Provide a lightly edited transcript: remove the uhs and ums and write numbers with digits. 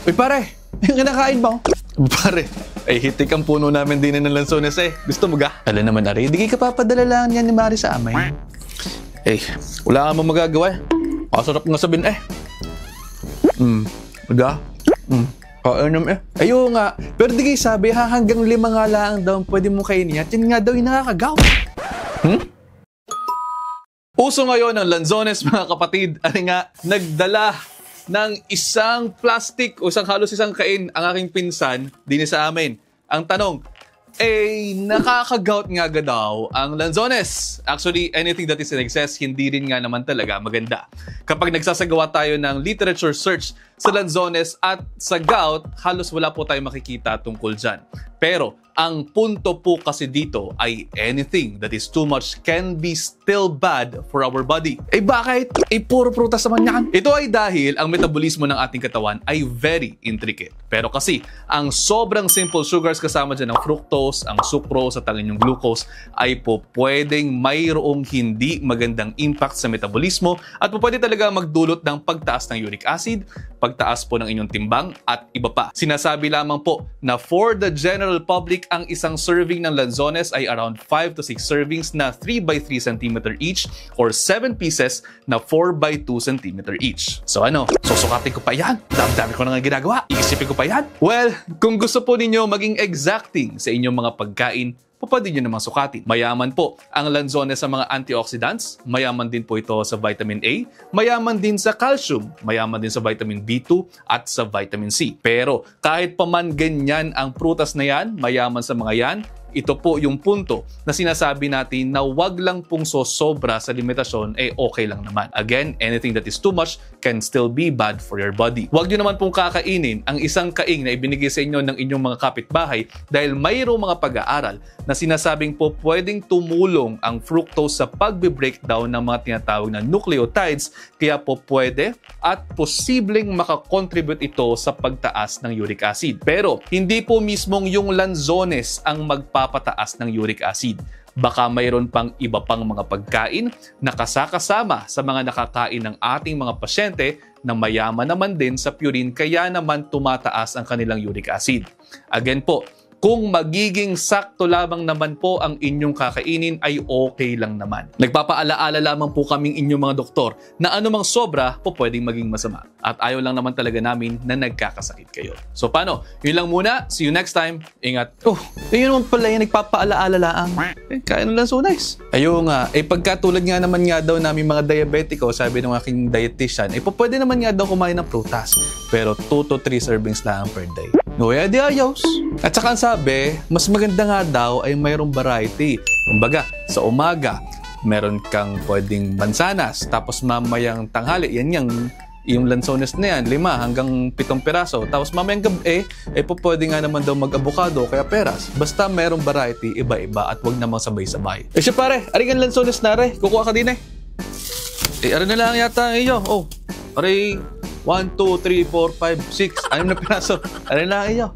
Uy pare, yung kinakain mo? Pare, ay hitik ang puno namin din ng lansones eh. Gusto mo ga? Alam naman ari, di ka papadala lang yan ni Mari sa amin. Eh, wala ka mo magagawa eh. Masarap nga sabihin eh. Ga? Kainom eh. Ayo nga. Pero di kayo sabi, hanggang 5 nga lang daw pwede mo kainin at yan nga daw yung nakakagaw. Uso ngayon ang lanzones mga kapatid. Ano nga, nagdala ng isang plastic o halos isang kain ang aking pinsan din sa amin. Ang tanong, nakakagout nga daw ang lanzones. Actually, anything that is in excess, hindi rin nga naman talaga maganda. Kapag nagsasagawa tayo ng literature search sa lanzones at sa gout, halos wala po tayo makikita tungkol dyan. Pero, ang punto po kasi dito ay anything that is too much can be still bad for our body. Bakit? Puro prutas naman yan. Ito ay dahil ang metabolismo ng ating katawan ay very intricate. Pero kasi, ang sobrang simple sugars kasama dyan ng fructose, ang sucrose at ang inyong glucose ay po pwedeng mayroong hindi magandang impact sa metabolismo at po pwede talaga magdulot ng pagtaas ng uric acid, pagtaas po ng inyong timbang at iba pa. Sinasabi lamang po na for the general public, ang isang serving ng lanzones ay around 5 to 6 servings na 3 by 3 cm each or 7 pieces na 4 by 2 cm each. So ano, susukatin ko pa yan? Dami-dami ko na nga ginagawa. Iisipin ko pa yan? Well, kung gusto po ninyo maging exacting sa inyong mga pagkain, pwede nyo namang sukatin. Mayaman po ang lanzones sa mga antioxidants, mayaman din po ito sa vitamin A, mayaman din sa calcium, mayaman din sa vitamin B2 at sa vitamin C. Pero kahit pa man ganyan ang prutas na yan, mayaman sa mga yan, ito po yung punto na sinasabi natin na wag lang pong sosobra sa limitasyon okay lang naman. Again, anything that is too much can still be bad for your body. Wag nyo naman pong kakainin ang isang kaing na ibinigay sa inyo ng inyong mga kapitbahay dahil mayroong mga pag-aaral na sinasabing po pwedeng tumulong ang fructose sa pagbe-breakdown ng mga tinatawag na nucleotides kaya po pwede at posibleng makakontribute ito sa pagtaas ng uric acid. Pero hindi po mismong yung lanzones ang magpapataas ng uric acid. Baka mayroon pang iba pang mga pagkain na kasakasama sa mga nakakain ng ating mga pasyente na mayaman naman din sa purine kaya naman tumataas ang kanilang uric acid. Again po, kung magiging sakto lamang naman po ang inyong kakainin ay okay lang naman. Nagpapaalaala lamang po kaming inyong mga doktor na anumang sobra po pwedeng maging masama. At ayaw lang naman talaga namin na nagkakasakit kayo. So paano? Yun lang muna. See you next time. Ingat. Yun naman pala yung nagpapaalaala lang. Kaya lang so nice. Ayun nga. Pagkatulad nga naman nga daw namin mga diabetiko, sabi ng aking dietitian, pwede naman nga daw kumain ng prutas. Pero 2 to 3 servings lang per day. Nuya di ayos. At saka ang sabi, mas maganda nga daw ay mayroong variety. Kumbaga, sa umaga, meron kang pwedeng mansanas. Tapos mamayang tanghali, yan yung lanzones na yan, 5 hanggang 7 piraso. Tapos mamayang gabi, pwede nga naman daw mag-avocado kaya peras. Basta merong variety, iba-iba at wag namang sabay-sabay. Siya pare, aring ang lanzones na re, kukuha ka din arin na lang yata iyo. Aray, 1, 2, 3, 4, 5, 6, 6 na piraso. Arin na lang iyo.